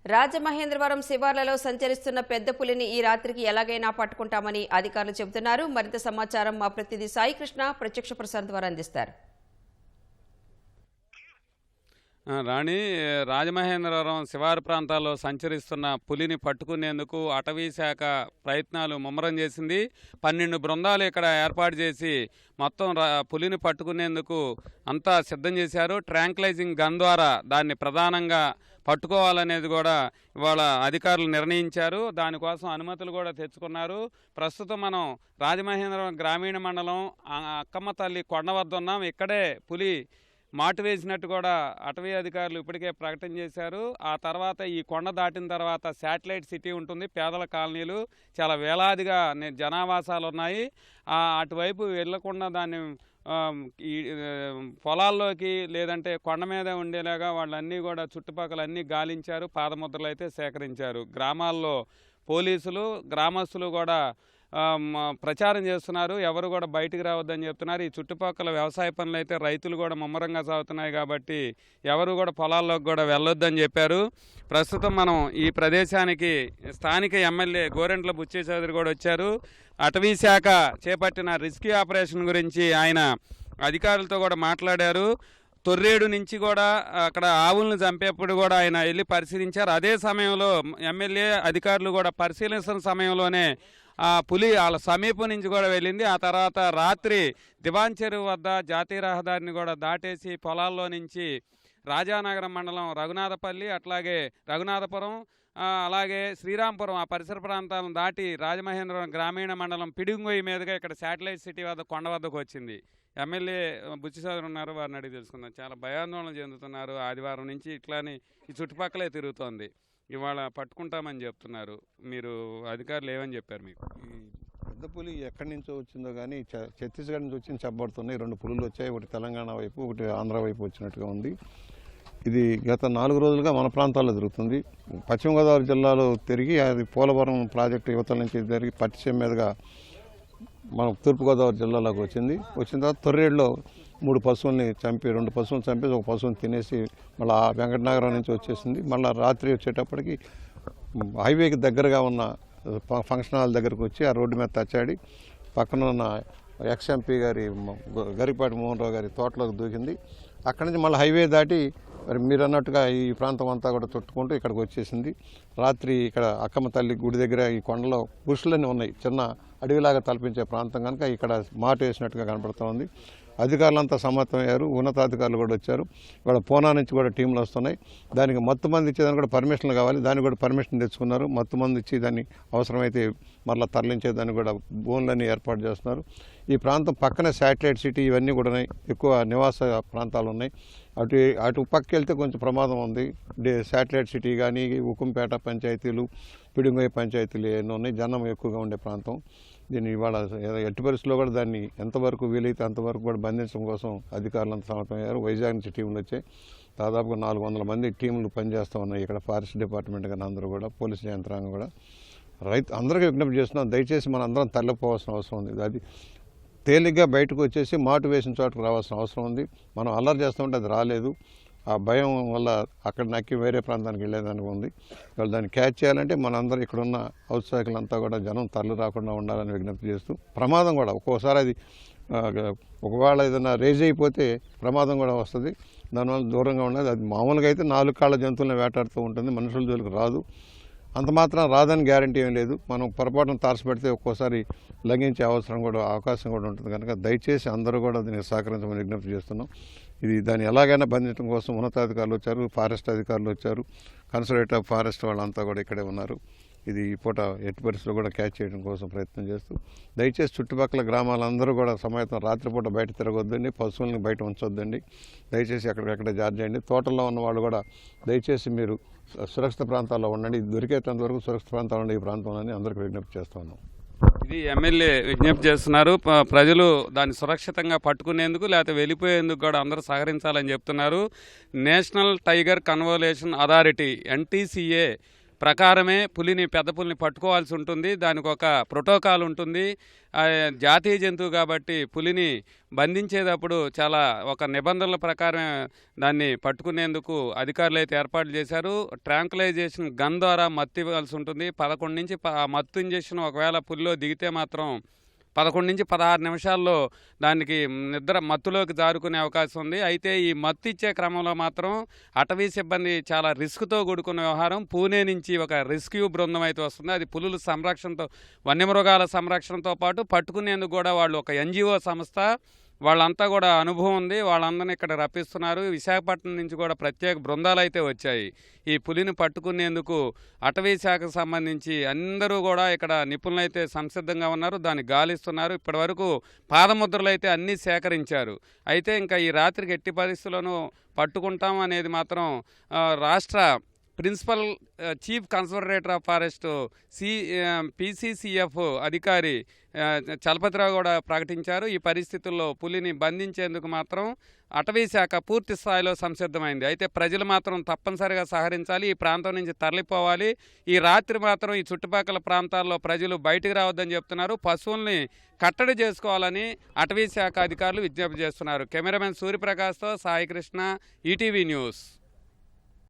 రాజమహేంద్రవరం శివార్లలో సంచరిస్తున్న పెద్ద పులిని ఈ రాత్రికి ఎలాగైనా పట్టుకుంటామని అధికారులు చెబుతున్నారు. మరింత సమాచారం మా ప్రతినిధి సాయి కృష్ణ ప్రత్యక్ష ప్రసారం ద్వారా అందిస్తారు. రాణి, రాజమహేంద్రవరం శివారు ప్రాంతాల్లో సంచరిస్తున్న పులిని పట్టుకునేందుకు అటవీ శాఖ ప్రయత్నాలు ముమ్మరం చేసింది. 12 బృందాలు ఇక్కడ ఏర్పాటు చేసి మొత్తం పులిని పట్టుకునేందుకు అంతా సిద్ధం చేశారు. ట్రాంక్లైజింగ్ గన్ ద్వారా దాన్ని ప్రధానంగా పట్టుకోవాలనేది కూడా ఇవాళ అధికారులు నిర్ణయించారు. దానికోసం అనుమతులు కూడా తెచ్చుకున్నారు. ప్రస్తుతం మనం రాజమహేంద్రవరం గ్రామీణ మండలం అక్కమ్మ తల్లి కొండ వద్ద ఉన్నాం. ఇక్కడే పులి మాటు వేసినట్టు కూడా అటవీ అధికారులు ఇప్పటికే ప్రకటన చేశారు. ఆ తర్వాత ఈ కొండ దాటిన తర్వాత శాటిలైట్ సిటీ ఉంటుంది. పేదల కాలనీలు చాలా వేలాదిగా జనావాసాలు ఉన్నాయి. అటువైపు వెళ్లకుండా దాన్ని ఈ పొలాల్లోకి లేదంటే కొండ మీద ఉండేలాగా వాళ్ళన్నీ కూడా చుట్టుపక్కల అన్నీ గాలించారు. పాదముద్రలు అయితే సేకరించారు. గ్రామాల్లో పోలీసులు గ్రామస్తులు కూడా ప్రచారం చేస్తున్నారు. ఎవరు కూడా బయటికి రావద్దని చెప్తున్నారు. ఈ చుట్టుపక్కల వ్యవసాయ పనులు అయితే రైతులు కూడా ముమ్మరంగా సాగుతున్నాయి కాబట్టి ఎవరు కూడా పొలాల్లోకి కూడా వెళ్ళొద్దని చెప్పారు. ప్రస్తుతం మనం ఈ ప్రదేశానికి స్థానిక ఎమ్మెల్యే గోరెంట్ల బుచ్చే చౌదరి కూడా వచ్చారు. అటవీ శాఖ చేపట్టిన రెస్క్యూ ఆపరేషన్ గురించి ఆయన అధికారులతో కూడా మాట్లాడారు. తొర్రేడు నుంచి కూడా అక్కడ ఆవులను చంపేప్పుడు కూడా ఆయన వెళ్ళి పరిశీలించారు. అదే సమయంలో ఎమ్మెల్యే అధికారులు కూడా పరిశీలించిన సమయంలోనే ఆ పులి వాళ్ళ సమీపం నుంచి కూడా వెళ్ళింది. ఆ తర్వాత రాత్రి దివాన్ చెరువు వద్ద జాతీయ రహదారిని కూడా దాటేసి పొలాల్లో నుంచి రాజానగరం మండలం రఘునాథపల్లి, అట్లాగే రఘునాథపురం, అలాగే శ్రీరాంపురం ఆ పరిసర ప్రాంతాలను దాటి రాజమహేంద్రవరం గ్రామీణ మండలం పిడుంగొయ్యి మీదుగా ఇక్కడ శాటిలైట్ సిటీ వద్ద కొండ వద్దకు వచ్చింది. ఎమ్మెల్యే బుచ్చి సోదరు ఉన్నారు, వారిని అడిగి తెలుసుకుందాం. చాలా భయాందోళన చెందుతున్నారు. ఆదివారం నుంచి ఇట్లానే ఈ చుట్టుపక్కలే తిరుగుతోంది. ఇవాళ పట్టుకుంటామని చెప్తున్నారు. మీరు అధికారులు ఏమని చెప్పారు మీకు? ఈ పెద్ద పులి ఎక్కడి నుంచో వచ్చిందో కానీ ఛత్తీస్గఢ్ నుంచి వచ్చింది చెప్పబడుతున్నాయి. 2 పులులు వచ్చాయి. ఒకటి తెలంగాణ వైపు, ఒకటి ఆంధ్ర వైపు వచ్చినట్టుగా ఉంది. ఇది గత 4 రోజులుగా మన ప్రాంతాల్లో జరుగుతుంది. పశ్చిమ గోదావరి జిల్లాలో తిరిగి అది పోలవరం ప్రాజెక్టు యువతల నుంచి తిరిగి పట్టిసీమ మీదుగా మన తూర్పుగోదావరి జిల్లాలోకి వచ్చింది. వచ్చిన తర్వాత తొర్రేడులో 3 పశువుల్ని చంపి 2 పశువులను చంపేసి ఒక పశువుని తినేసి మళ్ళీ వెంకటనగరం నుంచి వచ్చేసింది. మళ్ళీ రాత్రి వచ్చేటప్పటికి హైవేకి దగ్గరగా ఉన్న ఫంక్షన్ హాల్ దగ్గరకు వచ్చి ఆ రోడ్డు మీద తచ్చాడి పక్కన ఉన్న ఎక్స్ఎంపీ గారి గరిపాటి మోహన్ రావు గారి తోటలోకి దూకింది. అక్కడి నుంచి మళ్ళీ హైవే దాటి మరి మీరు అన్నట్టుగా ఈ ప్రాంతం అంతా కూడా చుట్టుకుంటూ ఇక్కడికి వచ్చేసింది. రాత్రి ఇక్కడ అక్కమ్మ తల్లి గుడి దగ్గర ఈ కొండలో బుషులన్నీ ఉన్నాయి. చిన్న అడవిలాగా తలపించే ప్రాంతం కనుక ఇక్కడ మాటు వేసినట్టుగా కనపడుతూ ఉంది. అధికారులంతా సమ్మతమయ్యారు. ఉన్నతాధికారులు కూడా వచ్చారు. ఇక్కడ పూనా నుంచి కూడా టీంలు వస్తున్నాయి. దానికి మత్తు మంది ఇచ్చేదానికి కూడా పర్మిషన్లు కావాలి. దానికి కూడా పర్మిషన్ తెచ్చుకున్నారు. మత్తు మంది ఇచ్చి దాన్ని అవసరమైతే మరలా తరలించేదాన్ని కూడా బోన్లన్నీ ఏర్పాటు చేస్తున్నారు. ఈ ప్రాంతం పక్కనే శాటిలైట్ సిటీ ఇవన్నీ కూడా ఉన్నాయి. ఎక్కువ నివాస ప్రాంతాలు ఉన్నాయి. అటు పక్క వెళ్తే కొంచెం ప్రమాదం ఉంది. శాటిలైట్ సిటీ కానీ ఉక్కుంపేట పంచాయతీలు, పిడుంగొయ్య పంచాయతీలు ఎన్నో ఉన్నాయి. జనం ఎక్కువగా ఉండే ప్రాంతం. దీన్ని ఇవాళ ఎట్టి పరిస్థితుల్లో కూడా దాన్ని ఎంతవరకు వీలైతే అంతవరకు కూడా బంధించడం కోసం అధికారులంతా సన్నద్ధమయ్యారు. వైజాగ్ నుంచి టీంలు వచ్చాయి. దాదాపుగా 400 మంది టీంలు పనిచేస్తూ ఉన్నాయి. ఇక్కడ ఫారెస్ట్ డిపార్ట్మెంట్ కానీ అందరూ కూడా, పోలీసు యంత్రాంగం కూడా. అందరికీ విజ్ఞప్తి చేస్తున్నాం, దయచేసి మనం అందరం తరలిపోవాల్సిన అవసరం ఉంది. అది తేలిగ్గా బయటకు వచ్చేసి మాటు వేసిన చోటుకు రావాల్సిన అవసరం ఉంది. మనం అల్లరి చేస్తుంటే అది రాలేదు. ఆ భయం వల్ల అక్కడ నక్కి వేరే ప్రాంతానికి వెళ్ళేదానికి ఉంది. వాళ్ళు దాన్ని క్యాచ్ చేయాలంటే మనందరం ఇక్కడున్న ఔత్సాహికులంతా కూడా జనం తరలి రాకుండా ఉండాలని విజ్ఞప్తి చేస్తూ, ప్రమాదం కూడా ఒక్కోసారి అది ఒకవేళ ఏదైనా రేజ్ అయిపోతే ప్రమాదం కూడా వస్తుంది. దానివల్ల దూరంగా ఉండదు. అది మామూలుగా అయితే 4 కాళ్ళ జంతువులను వేటాడుతూ ఉంటుంది. మనుషుల జోలికి రాదు. అంత మాత్రం రాదని గ్యారంటీ ఏం లేదు. మనం పొరపాటున తారసపెడితే ఒక్కోసారి లంఘించే అవకాశం కూడా ఉంటుంది. కనుక దయచేసి అందరూ కూడా దీనికి సహకరించమని విజ్ఞప్తి చేస్తున్నాం. దాన్ని ఎలాగైనా బంధించడం కోసం ఉన్నతాధికారులు వచ్చారు, ఫారెస్ట్ అధికారులు వచ్చారు, కన్సర్వేటివ్ ఆఫ్ ఫారెస్ట్ వాళ్ళంతా కూడా ఇక్కడే ఉన్నారు. ఇది ఈ పూట ఎట్టి పరిస్థితుల్లో కూడా క్యాచ్ చేయడం కోసం ప్రయత్నం చేస్తూ, దయచేసి చుట్టుపక్కల గ్రామాలందరూ కూడా సమాయత్తం రాత్రిపూట బయట తిరగొద్దండి, పశువుల్ని బయట ఉంచొద్దండి. దయచేసి అక్కడికక్కడే జారీ చేయండి. తోటల్లో ఉన్న వాళ్ళు కూడా దయచేసి మీరు సురక్షిత ప్రాంతాల్లో ఉండండి. దొరికేంత వరకు సురక్షిత ప్రాంతాల్లో ఉండే ఈ ప్రాంతంలోని అందరికీ విజ్ఞప్తి చేస్తూ ఉన్నాం. ఇది ఎమ్మెల్యే విజ్ఞప్తి చేస్తున్నారు. ప్రజలు దాన్ని సురక్షితంగా పట్టుకునేందుకు లేకపోతే వెళ్ళిపోయేందుకు కూడా అందరూ సహకరించాలని చెప్తున్నారు. National tiger conservation authority NTCA ప్రకారమే పెద్ద పులిని పట్టుకోవాల్సి ఉంటుంది. దానికి ఒక ప్రోటోకాల్ ఉంటుంది. జాతీయ జంతువు కాబట్టి పులిని బంధించేటప్పుడు చాలా ఒక నిబంధనల ప్రకారం దాన్ని పట్టుకునేందుకు అధికారులు అయితే ఏర్పాటు చేశారు. ట్రాంకులైజేషన్ గన్ ద్వారా మత్తు ఇవ్వాల్సి ఉంటుంది. 11 నుంచి మత్తు ఇంజెక్షన్ ఒకవేళ పులిలో దిగితే మాత్రం 11 నుంచి 16 నిమిషాల్లో దానికి నిద్ర మత్తులోకి జారుకునే అవకాశం ఉంది. అయితే ఈ మత్తు ఇచ్చే క్రమంలో మాత్రం అటవీ సిబ్బంది చాలా రిస్క్తో కూడుకున్న వ్యవహారం. పూణే నుంచి ఒక రెస్క్యూ బృందం అయితే వస్తుంది. అది పులుల సంరక్షణతో, వన్యమృగాల సంరక్షణతో పాటు పట్టుకునేందుకు కూడా వాళ్ళు ఒక NGO సంస్థ, వాళ్ళంతా కూడా అనుభవం ఉంది. వాళ్ళందరినీ ఇక్కడ రప్పిస్తున్నారు. విశాఖపట్నం నుంచి కూడా ప్రత్యేక బృందాలు అయితే వచ్చాయి. ఈ పులిని పట్టుకునేందుకు అటవీ శాఖకు సంబంధించి అందరూ కూడా ఇక్కడ నిపుణులు అయితే సంసిద్ధంగా ఉన్నారు. దాన్ని గాలిస్తున్నారు. ఇప్పటివరకు పాదముద్రలు అయితే అన్నీ సేకరించారు. అయితే ఇంకా ఈ రాత్రికి ఎట్టి పరిస్థితుల్లోనూ పట్టుకుంటాం అనేది మాత్రం రాష్ట్ర principal chief conservator of forest PCCF అధికారి చలపతిరావు కూడా ప్రకటించారు. ఈ పరిస్థితుల్లో పులిని బంధించేందుకు మాత్రం అటవీ శాఖ పూర్తి స్థాయిలో సంసిద్ధమైంది. అయితే ప్రజలు మాత్రం తప్పనిసరిగా సహకరించాలి. ఈ ప్రాంతం నుంచి తరలిపోవాలి. ఈ రాత్రి మాత్రం ఈ చుట్టుపక్కల ప్రాంతాల్లో ప్రజలు బయటికి రావద్దని చెప్తున్నారు. పశువుల్ని కట్టడి చేసుకోవాలని అటవీ శాఖ అధికారులు విజ్ఞప్తి చేస్తున్నారు. కెమెరామెన్ సూర్యప్రకాష్తో సాయి కృష్ణ, ETV న్యూస్.